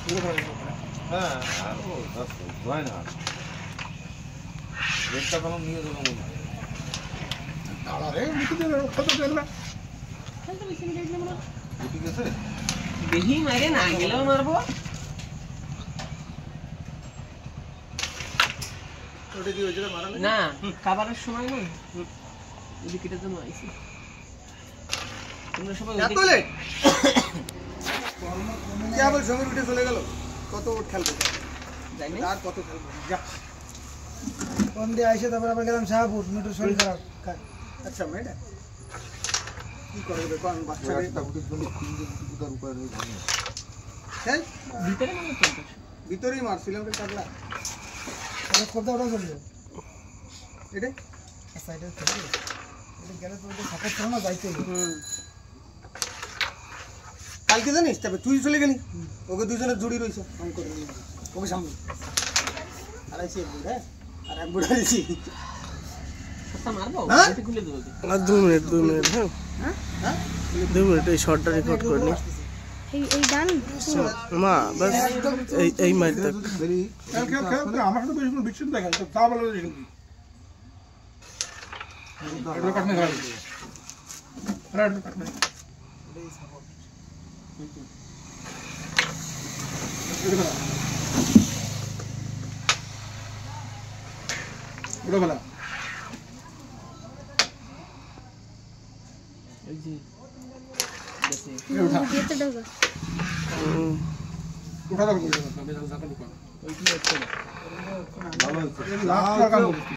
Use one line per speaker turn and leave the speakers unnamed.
হ্যাঁ আর ও হয় না রেটটা ভালো নিয়ে যাবো মনে হয়
আরে লিখে দেবে কত দেবে না
ঠিক আছে
বেশি মারে না গেলেও মারবো
ওটা কি হয়েছিল মারা
না খাবারের সময় না উইকেটের জন্য আইছি তোমরা সবাই
এত লেট কি আবার সময় উঠে চলে গেল কত ওট খেলবে
যাই না
আর কত খেলবে যা
কোন দিয়ে আইসে তারপর আবার গেলাম শাহপুর মিটু শরীর খারাপ
আচ্ছা মেয়েটা কি করবে কোন বাচ্চা হ্যাঁ
ভিতরে মানে চলতেছে
ভিতরেই মারছিলাম রে কাটলা
করতে ওটা চলবে
এটা
সাইডে চলবে এটা গেলে তো ওটা সাপোর্ট করে না যাইতে
কালকে জানিস তবে তুই চলে গেলি ওকে দুজনে জুড়ি রয়েছে আমি করে নিয়ে ওকে সামনে আড়াইশি এক বুড় হ্যাঁ আর এক বুড় আড়াইশি
সস্তা মারবো
হ্যাঁ?
এটা খুলে দেবো
আর 2 মিনিট হ্যাঁ
হ্যাঁ
2 মিনিট এই শর্টটা রেকর্ড করে নি
এই গান
মা বাস এই মাইল তক
খেল আমার সাথে বেশি কোনো বিচ্ছিন্ন দেখা তো তা বলে কিন্তু এটা কাটনে খারাপ এটা কাটনে ওটা বলা
এই যে
যেতে দাও
উঠা দাও
ওই কি হচ্ছে
ভালো হয়েছে
লাখ টাকা